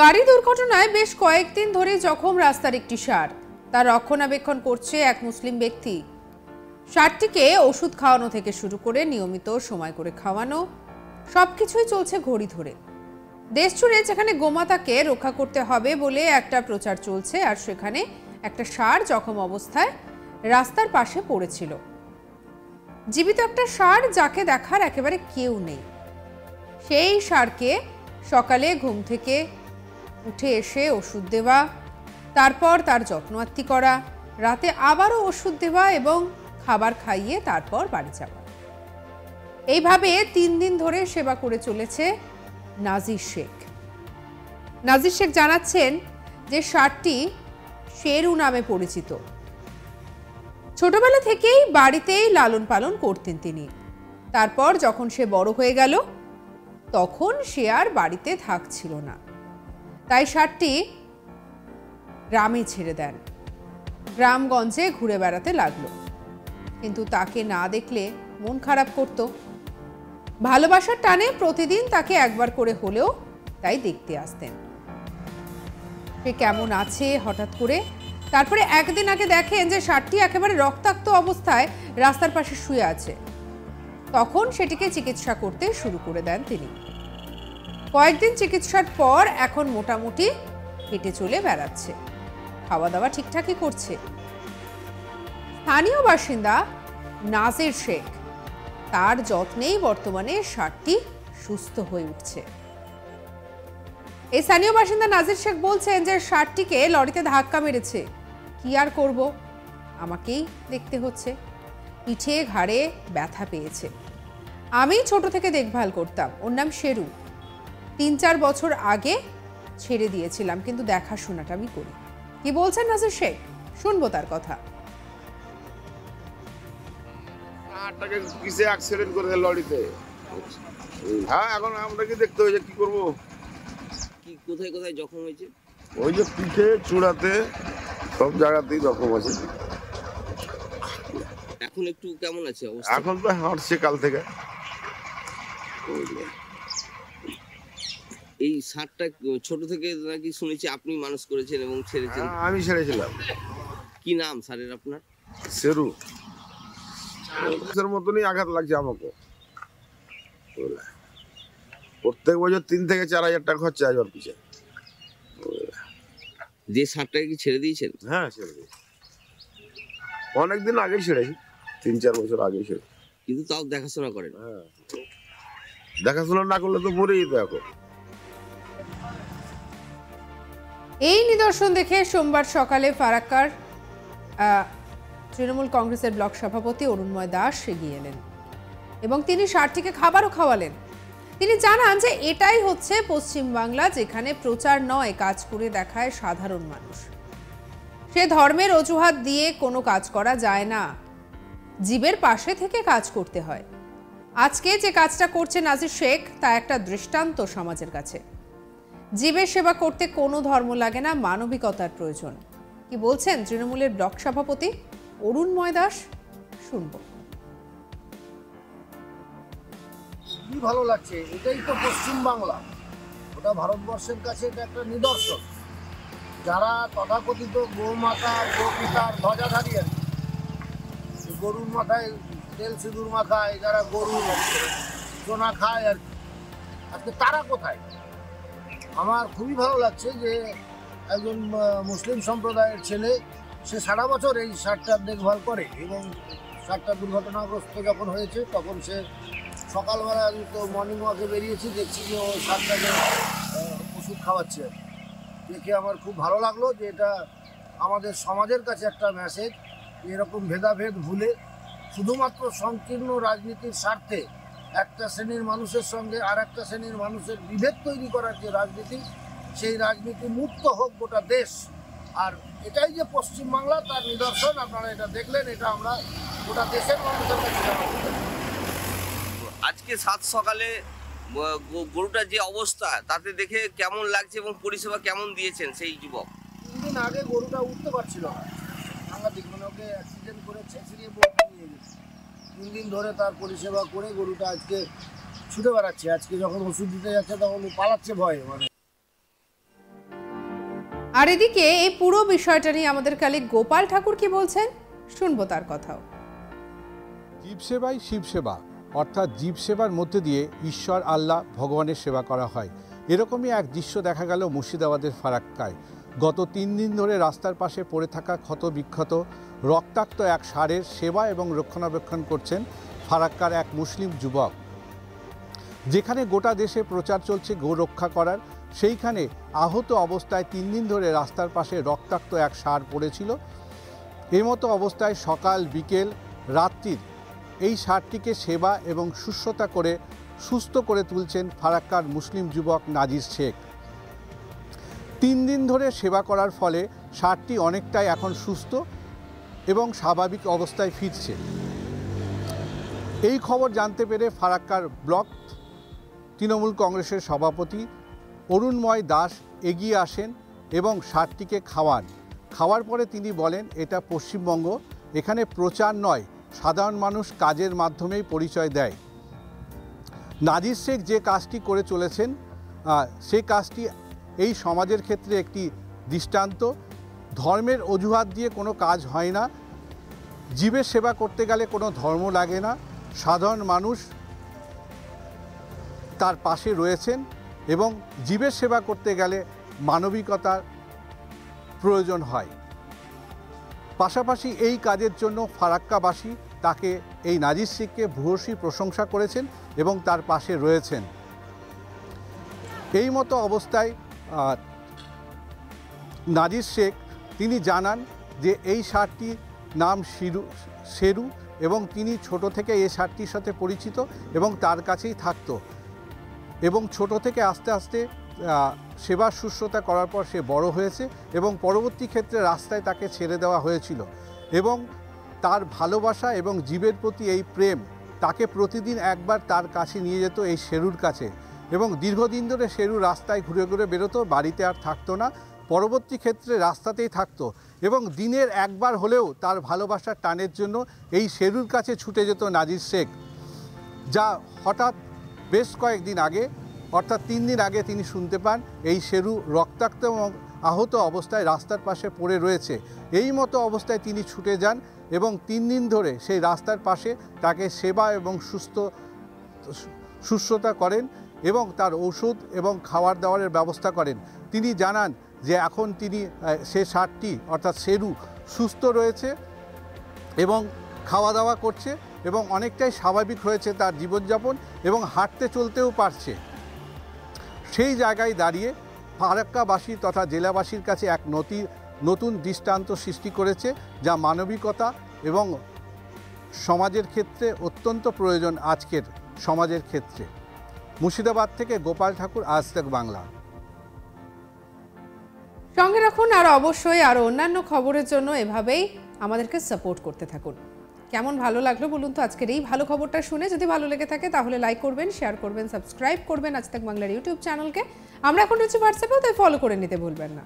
গাড়ি দুর্ঘটনায় বেশ কয়েকদিন ধরে জখম রাস্তার একটি ষাঁড়। তার রক্ষণাবেক্ষণ করছে এক মুসলিম ব্যক্তি। ষাঁড়টিকে ওষুধ খাওয়ানো থেকে শুরু করে নিয়মিত সময় করে খাওয়ানো সবকিছুই চলছে ঘড়ি ধরে। দেশ জুড়ে যেখানে গোমাতাকে রক্ষা করতে হবে বলে একটা প্রচার চলছে, আর সেখানে একটা ষাঁড় জখম অবস্থায় রাস্তার পাশে পড়েছিল। জীবিত একটা ষাঁড় যাকে দেখার একেবারে কেউ নেই। সেই ষাঁড়কে সকালে ঘুম থেকে উঠে এসে ওষুধ দেওয়া, তারপর তার যত্নআত্তি করা, রাতে আবারও ওষুধ দেওয়া এবং খাবার খাইয়ে তারপর বাড়ি যাওয়া। এইভাবে 3 দিন ধরে সেবা করে চলেছে নাজির শেখ। নাজির শেখ জানাচ্ছেন যে ষাঁড়টি শেরু নামে পরিচিত। ছোটবেলা থেকেই বাড়িতেই লালন পালন করতেন তিনি। তারপর যখন সে বড় হয়ে গেল তখন সে আর বাড়িতে থাকছিল না, তাই ষাঁড়টি গ্রামে ছেড়ে দেন। গ্রামগঞ্জে ঘুরে বেড়াতে লাগলো, কিন্তু তাকে না দেখলে মন খারাপ করত। ভালোবাসার টানে প্রতিদিন তাকে একবার করে হলেও তাই দেখতে আসতেন সে কেমন আছে। হঠাৎ করে তারপরে একদিন আগে দেখেন যে ষাঁড়টি একেবারে রক্তাক্ত অবস্থায় রাস্তার পাশে শুয়ে আছে। তখন সেটিকে চিকিৎসা করতে শুরু করে দেন তিনি। কয়েকদিন চিকিৎসার পর এখন মোটামুটি হেঁটে চলে বেড়াচ্ছে, খাওয়া দাওয়া ঠিকঠাকই করছে। স্থানীয় বাসিন্দা নাজির শেখ, তার যত্নেই বর্তমানে ষাঁড়টি সুস্থ হয়ে উঠছে। এই স্থানীয় বাসিন্দা নাজির শেখ বলছেন যে ষাঁড়টিকে লরিতে ধাক্কা মেরেছে, কি আর করব, আমাকেই দেখতে হচ্ছে। পিঠে ঘাড়ে ব্যথা পেয়েছে। আমি ছোট থেকে দেখভাল করতাম, ওর নাম শেরু। 3-4 বছর আগে ছেড়ে দিয়েছিলাম, কিন্তু দেখাশোনাটা আমি করি। কি বলছেন নাজির শেখ, শুনবো তার কথা। কিসে অ্যাক্সিডেন্ট করেছে লরিতে। হ্যাঁ, এখন আমরা কি দেখতে হয়েছে, কি করবো। কি কোথায় কোথায় জখম হয়েছে? ওই যে পিঠে চূড়াতে সব জায়গাতেই জখম আছে। এখন একটু কেমন আছে অবস্থা? এখন তো হাঁটছে কাল থেকে। এই ষাঁড়টা ছোট থেকে নাকি শুনেছি আপনি মানুষ করেছেন এবং ছেড়েছেন? আমি ছেড়েছিলাম। কি নাম ষাঁড়ের আপনার? শেরু। মতনই আঘাত লাগছে আমাকে। প্রত্যেক বছর 3 থেকে 4 হাজার টাকা খরচা হয় ওর পিছে। যে ষাঁড়টাকে কি ছেড়ে দিয়েছেন? হ্যাঁ, ছেড়ে দিয়েছি। অনেকদিন আগেই ছেড়েছি, 3-4 বছর আগেই ছেড়ে। কিন্তু তাও দেখাশোনা করেন? হ্যাঁ, দেখাশোনা না করলে তো মরে যেত এখন। এই নিদর্শন দেখে সোমবার সকালে ফারাক্কার তৃণমূল কংগ্রেসের ব্লক সভাপতি অরুণময় দাস এগিয়ে এলেন এবং তিনি ষাঁড়টিকে খাবারও খাওয়ালেন। তিনি জানান যে এটাই হচ্ছে পশ্চিমবাংলা, যেখানে প্রচার নয়, কাজ করে দেখায় সাধারণ মানুষ। সে ধর্মের অজুহাত দিয়ে কোনো কাজ করা যায় না, জীবের পাশে থেকে কাজ করতে হয়। আজকে যে কাজটা করছে নাজির শেখ তা একটা দৃষ্টান্ত সমাজের কাছে। জীবের সেবা করতে কোনো ধর্ম লাগে না, মানবিকতার প্রয়োজন। কি বলছেন তৃণমূলের ব্লক সভাপতি অরুণময় দাস, শুনবো। খুবই ভালো লাগছে। এটাই তো পশ্চিমবাংলা, ওটা ভারতবর্ষের কাছে এটা একটা নিদর্শন। যারা তথাকথিত গোমাতা গোপিতার ধ্বজাধারী আর কি, গরুর মাথায় তেল সিঁদুর মাখায়, যারা গরু সোনা খায় আর কি, আজকে তারা কোথায়? আমার খুবই ভালো লাগছে যে একজন মুসলিম সম্প্রদায়ের ছেলে, সে সারা বছর এই ষাঁড়টার দেখভাল করে এবং ষাঁড়টা দুর্ঘটনাগ্রস্ত যখন হয়েছে তখন সে সকালবেলা তো মর্নিং ওয়াকে বেরিয়েছি, দেখছি যে ও ষাঁড়টাকে ওষুধ খাওয়াচ্ছে। দেখে আমার খুব ভালো লাগলো যে এটা আমাদের সমাজের কাছে একটা মেসেজ। এরকম ভেদাভেদ ভুলে শুধুমাত্র সংকীর্ণ রাজনীতির স্বার্থে একটা শ্রেণীর মানুষের সঙ্গে আর একটা শ্রেণীর মানুষের বিভেদ তৈরি করার যে রাজনীতি, সেই রাজনীতি মুক্ত হোক গোটা দেশ। আর এটাই যে পশ্চিমবাংলা তার নিদর্শন। আপনারা এটা দেখলেন, এটা আমরা গোটা দেশের মানুষের কাছে জানাবো। আজকে 7 সকালে গরুটার যে অবস্থা তাতে দেখে কেমন লাগছে এবং পরিষেবা কেমন দিয়েছেন সেই যুবক? 3 দিন আগে গরুটা উঠতে পারছিল না, সাংঘাতিক, মানে ওকে অ্যাক্সিডেন্ট করে ছেঁচড়িয়ে বলতে নিয়ে গেছে। 3 দিন ধরে তার পরিষেবা করে গরুটা আজকে ছুটে বেড়াচ্ছে। আজকে যখন ওষুধ দিতে যাচ্ছে তখন পালাচ্ছে ভয়ে। মানে আর এদিকে এই পুরো বিষয়টা নিয়ে আমাদের কালিক গোপাল ঠাকুর কি বলছেন, শুনবো তার কথাও। জীব সেবাই শিব সেবা, অর্থাৎ জীব সেবার মধ্যে দিয়ে ঈশ্বর আল্লাহ ভগবানের সেবা করা হয়। এরকমই এক দৃশ্য দেখা গেল মুর্শিদাবাদের ফারাক্কায়। গত 3 দিন ধরে রাস্তার পাশে পড়ে থাকা ক্ষত বিক্ষত রক্তাক্ত এক ষাঁড়ের সেবা এবং রক্ষণাবেক্ষণ করছেন ফারাক্কার এক মুসলিম যুবক। যেখানে গোটা দেশে প্রচার চলছে গো রক্ষা করার, সেইখানে আহত অবস্থায় 3 দিন ধরে রাস্তার পাশে রক্তাক্ত এক ষাঁড় পড়েছিল। এই মতো অবস্থায় সকাল বিকেল রাত্রির এই ষাঁড়টিকে সেবা এবং শুশ্রূষা করে সুস্থ করে তুলছেন ফারাক্কার মুসলিম যুবক নাজির শেখ। 3 দিন ধরে সেবা করার ফলে ষাঁড়টি অনেকটাই এখন সুস্থ এবং স্বাভাবিক অবস্থায় ফিরছে। এই খবর জানতে পেরে ফারাক্কার ব্লক তৃণমূল কংগ্রেসের সভাপতি অরুণময় দাস এগিয়ে আসেন এবং ষাঁড়টিকে খাওয়ার পরে তিনি বলেন, এটা পশ্চিমবঙ্গ, এখানে প্রচার নয়, সাধারণ মানুষ কাজের মাধ্যমেই পরিচয় দেয়। নাজির শেখ যে কাজটি করে চলেছেন সেই কাজটি এই সমাজের ক্ষেত্রে একটি দৃষ্টান্ত। ধর্মের অজুহাত দিয়ে কোনো কাজ হয় না। জীবের সেবা করতে গেলে কোনো ধর্ম লাগে না, সাধারণ মানুষ তার পাশে রয়েছেন এবং জীবের সেবা করতে গেলে মানবিকতার প্রয়োজন হয়। পাশাপাশি এই কাজের জন্য ফারাক্কাবাসী তাকে, এই নাজির শেখকে ভূয়সী প্রশংসা করেছেন এবং তার পাশে রয়েছেন। এই মতো অবস্থায় নাজির শেখ তিনি জানান যে এই ষাঁড়টির নাম শেরু এবং তিনি ছোট থেকে এই ষাঁড়টির সাথে পরিচিত এবং তার কাছেই থাকতো এবং ছোট থেকে আস্তে আস্তে সেবা শুশ্রূষা করার পর সে বড় হয়েছে এবং পরবর্তী ক্ষেত্রে রাস্তায় তাকে ছেড়ে দেওয়া হয়েছিল এবং তার ভালোবাসা এবং জীবের প্রতি এই প্রেম তাকে প্রতিদিন একবার তার কাছে নিয়ে যেত, এই শেরুর কাছে, এবং দীর্ঘদিন ধরে শেরু রাস্তায় ঘুরে ঘুরে বেরোতো, বাড়িতে আর থাকতো না, পরবর্তী ক্ষেত্রে রাস্তাতেই থাকতো এবং দিনের একবার হলেও তার ভালোবাসার টানের জন্য এই শেরুর কাছে ছুটে যেত নাজির শেখ। যা হঠাৎ বেশ কয়েকদিন আগে, অর্থাৎ 3 দিন আগে তিনি শুনতে পান এই শেরু রক্তাক্ত এবং আহত অবস্থায় রাস্তার পাশে পড়ে রয়েছে। এই মতো অবস্থায় তিনি ছুটে যান এবং 3 দিন ধরে সেই রাস্তার পাশে তাকে সেবা এবং শুশ্রূষা করেন এবং তার ওষুধ এবং খাবার দাবারের ব্যবস্থা করেন। তিনি জানান যে এখন তিনি সে ষাঁড়টি অর্থাৎ শেরু সুস্থ রয়েছে এবং খাওয়া দাওয়া করছে এবং অনেকটাই স্বাভাবিক হয়েছে তার জীবনযাপন এবং হাঁটতে চলতেও পারছে। সেই জায়গায় দাঁড়িয়ে ফারাক্কাবাসী তথা জেলাবাসীর কাছে এক নতুন দৃষ্টান্ত সৃষ্টি করেছে, যা মানবিকতা এবং সমাজের ক্ষেত্রে অত্যন্ত প্রয়োজন আজকের সমাজের ক্ষেত্রে। মুর্শিদাবাদ থেকে গোপাল ঠাকুর, আজ তাক বাংলা। সঙ্গে রাখুন আর অবশ্যই আরও অন্যান্য খবরের জন্য এভাবেই আমাদেরকে সাপোর্ট করতে থাকুন। কেমন ভালো লাগলো বলুন তো আজকের এই ভালো খবরটা শুনে? যদি ভালো লেগে থাকে তাহলে লাইক করবেন, শেয়ার করবেন, সাবস্ক্রাইব করবেন আজ তাক বাংলার ইউটিউব চ্যানেলকে। আমরা এখন রয়েছি হোয়াটসঅ্যাপেও, তাই ফলো করে নিতে ভুলবেন না।